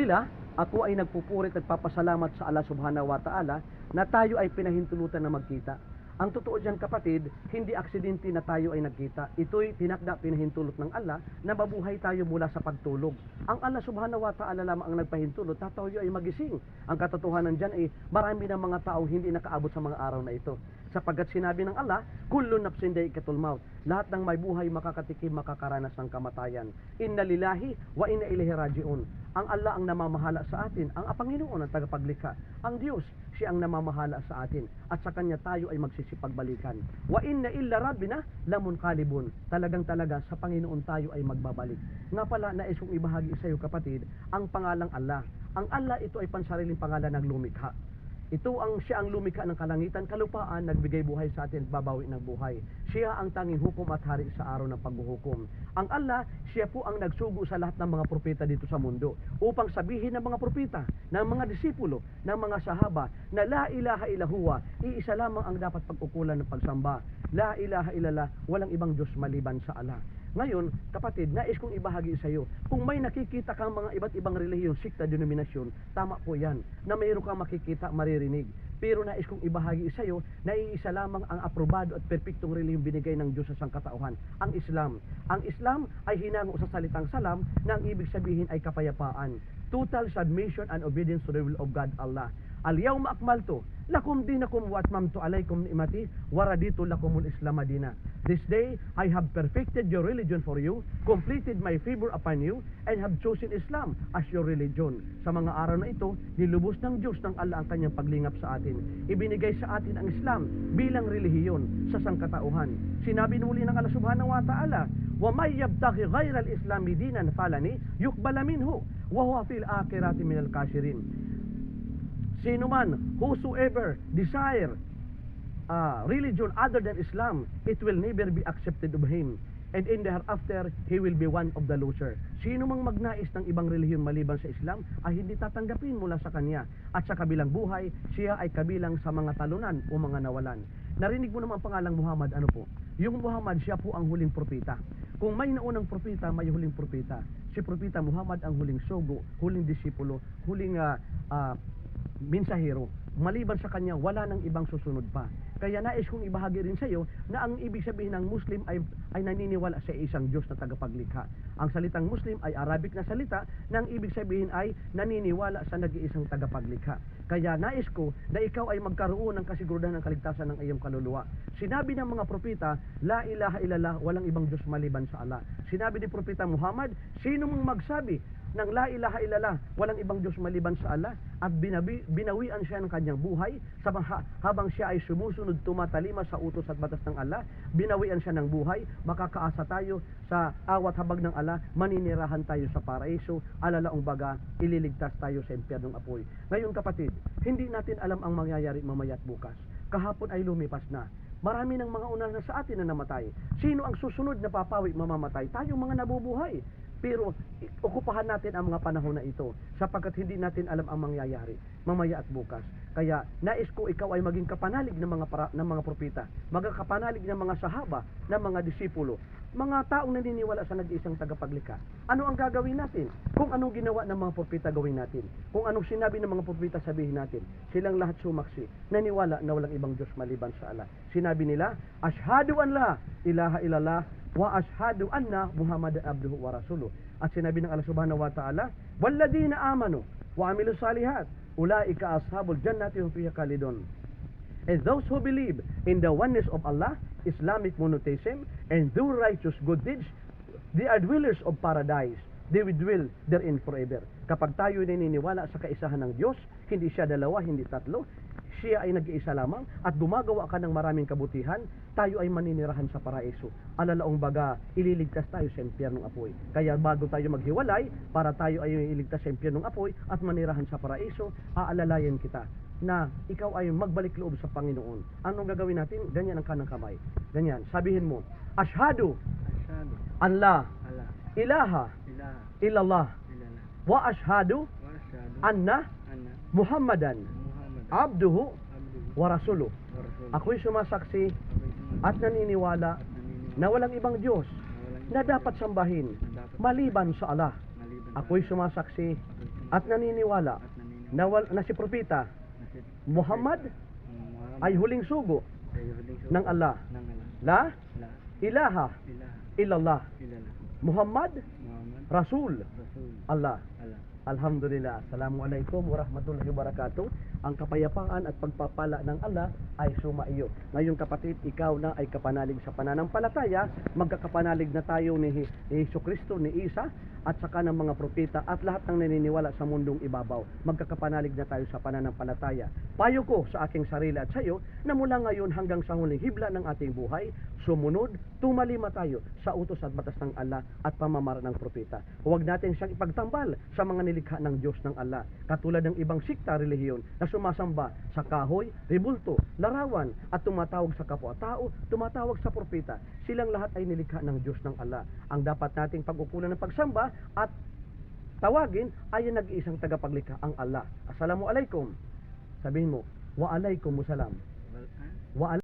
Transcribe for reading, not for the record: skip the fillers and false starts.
Alhamdulillah, ako ay nagpupuri at nagpapasalamat sa Allah subhanahu wa ta'ala na tayo ay pinahintulutan na magkita. Ang totoo dyan kapatid, hindi aksidente na tayo ay nagkita. Ito'y tinakda pinahintulot ng Allah na mabuhay tayo mula sa pagtulog. Ang Allah subhanahu wa ta'ala lamang ang nagpahintulot na tayo ay magising. Ang katotohanan dyan ay marami ng mga taong hindi nakaabot sa mga araw na ito. Sapagkat sinabi ng Allah, kullu nafsin dha'iqatul maut. Lahat ng may buhay makakatikim, makakaranas ng kamatayan. Inna lillahi wa inna ilaihi raji'un. Ang Allah ang namamahala sa atin, ang Panginoon ang tagapaglikha. Ang Diyos, siya ang namamahala sa atin. At sa Kanya tayo ay magsisipagbalikan. Wa inna illa rabbina lamunqalibun. Talagang-talaga sa Panginoon tayo ay magbabalik. Nga pala, nais kong ibahagi sa iyo kapatid, ang pangalang Allah. Ang Allah ito ay pansariling pangalan ng lumikha. Siya ang lumikha ng kalangitan, kalupaan, nagbigay buhay sa atin, babawi ng buhay. Siya ang tanging hukom at hari sa araw ng paghuhukom. Ang Allah, siya po ang nagsugo sa lahat ng mga propeta dito sa mundo upang sabihin ng mga propeta, ng mga disipulo, ng mga sahaba na la ilaha ilahuwa, iisa lamang ang dapat pagkukulan ng pagsamba. La ilaha illallah, walang ibang Diyos maliban sa Allah. Ngayon, kapatid, nais kong ibahagi sa iyo, kung may nakikita kang mga iba't ibang relihiyon, sikta, denominasyon, tama po yan, na mayroon kang makikita, maririnig. Pero nais kong ibahagi sa iyo, na iisa lamang ang aprobado at perpektong relihiyong binigay ng Diyos sa sangkatauhan, ang Islam. Ang Islam ay hinango sa salitang salam na ang ibig sabihin ay kapayapaan. Total submission and obedience to the will of God, Allah. Al-yawma akmaltu lakum dinakum wa atmamtu alaykum ni'mati wa raditu lakumul Islam madina. This day I have perfected your religion for you, completed my favor upon you, and have chosen Islam as your religion. Sa mga araw na ito, nilubos ng Diyos ng Allah ang kanyang paglingap sa atin. Ibinigay sa atin ang Islam bilang relihiyon sa sangkatauhan. Sinabi muli ng Allah subhanahu wa ta'ala, wa may yabtaghi ghayra al-islami dinan falani yuqbala minhu wa huwa fil akhirati minal khasirin. Sino man, whosoever desire religion other than Islam, it will never be accepted of him. And in the hereafter, he will be one of the loser. Sino mang magnais ng ibang relihiyon maliban sa Islam, ay hindi tatanggapin mula sa kanya. At sa kabilang buhay, siya ay kabilang sa mga talunan o mga nawalan. Narinig mo naman ang pangalang Muhammad, ano po? Yung Muhammad, siya po ang huling propeta. Kung may naunang propeta, may huling propeta. Si propeta Muhammad ang huling sugo, huling disipulo, huling mensahero. Maliban sa kanya, wala nang ibang susunod pa. Kaya nais kong ibahagi rin sa iyo na ang ibig sabihin ng Muslim ay naniniwala sa isang Diyos na tagapaglikha. Ang salitang Muslim ay Arabic na salita na ang ibig sabihin ay naniniwala sa nag-iisang tagapaglikha. Kaya nais ko na ikaw ay magkaroon ng kasiguruhan ng kaligtasan ng iyong kaluluwa. Sinabi ng mga propeta, la ilaha illallah, walang ibang Diyos maliban sa Allah. Sinabi ni propeta Muhammad, sino mong magsabi ng la ilaha illallah, walang ibang Diyos maliban sa Allah, at binawian siya ng kanyang buhay habang siya ay sumusunod, tumatalima sa utos at batas ng Allah, binawian siya ng buhay, makakaasa tayo sa awat habag ng Allah, maninirahan tayo sa paraiso, alalaong baga, ililigtas tayo sa impyernong apoy. Ngayon kapatid, hindi natin alam ang mangyayari mamaya at bukas. Kahapon ay lumipas na. Marami ng mga una na sa atin na namatay. Sino ang susunod na papawi mamamatay? Tayong mga nabubuhay. Pero okupahan natin ang mga panahon na ito sapagkat hindi natin alam ang mangyayari mamaya at bukas. Kaya nais ko ikaw ay maging kapanalig ng mga propeta, maging kapanalig ng mga sahaba, ng mga disipulo, mga taong naniniwala sa nag-iisang tagapaglikha. Ano ang gagawin natin? Kung anong ginawa ng mga propeta gawin natin. Kung anong sinabi ng mga propeta sabihin natin. Silang lahat sumaksi, naniwala na walang ibang Diyos maliban sa Allah. Sinabi nila, ashhadu an la ilaha illallah wa ashhadu anna Muhammadan abduhu wa rasuluh. At sinabi ng Allah subhanahu wa ta'ala, walladina amanu wa amilu salihat ulaika ashabul jannati hum fiha khalidun. And those who believe in the oneness of Allah, Islamic monotheism, and do righteous good deeds, they are dwellers of paradise. They will dwell therein forever. Kapag tayo naniniwala sa kaisahan ng Diyos, hindi siya dalawa, hindi tatlo, siya ay nag-iisa lamang at gumagawa ka ng maraming kabutihan, tayo ay maninirahan sa paraiso. Alalaong baga, ililigtas tayo sa impyernong apoy. Kaya bago tayo maghiwalay, para tayo ay iligtas sa impyernong apoy at manirahan sa paraiso, aalalayan kita na ikaw ay magbalik loob sa Panginoon. Anong gagawin natin? Ganyan ang kanang kamay. Ganyan. Sabihin mo, ashhadu an la ilaha illallah wa ashhadu anna Muhammadan abduhu wa rasuluh. Ako'y sumasaksi at naniniwala na walang ibang Diyos na dapat sambahin maliban sa Allah. Ako'y sumasaksi at naniniwala at naniniwala na si propeta na si Muhammad Muhammad ay huling sugo ay huling sugo ng Allah. ng Allah. La La ilaha ilaha illallah. illallah. Muhammad Muhammad Rasul Rasul Allah. Allah. Alhamdulillah. Assalamualaikum warahmatullahi wabarakatuh. Ang kapayapaan at pagpapala ng Allah ay sumaiyo. Ngayon kapatid, ikaw na ay kapanalig sa pananampalataya. Magkakapanalig na tayo ni Jesucristo, ni Isa, at saka ng mga propeta at lahat ng naniniwala sa mundong ibabaw. Magkakapanalig na tayo sa pananampalataya. Payo ko sa aking sarili at sa iyo na mula ngayon hanggang sa huling hibla ng ating buhay, sumunod, tumalima tayo sa utos at batas ng Allah at pamamara ng propeta. Huwag natin siyang ipagtambal sa mga nilikha ng Diyos ng Allah. Katulad ng ibang sikta relihiyon na sumasamba sa kahoy, ribulto, larawan at tumatawag sa kapwa-tao, tumatawag sa propeta. Silang lahat ay nilikha ng Diyos ng Allah. Ang dapat nating pag-ukulan ng pagsamba at tawagin ay ang nag-iisang tagapaglikha, ang Allah. Assalamualaikum. Sabihin mo, wa alaikumussalam. Well, Wa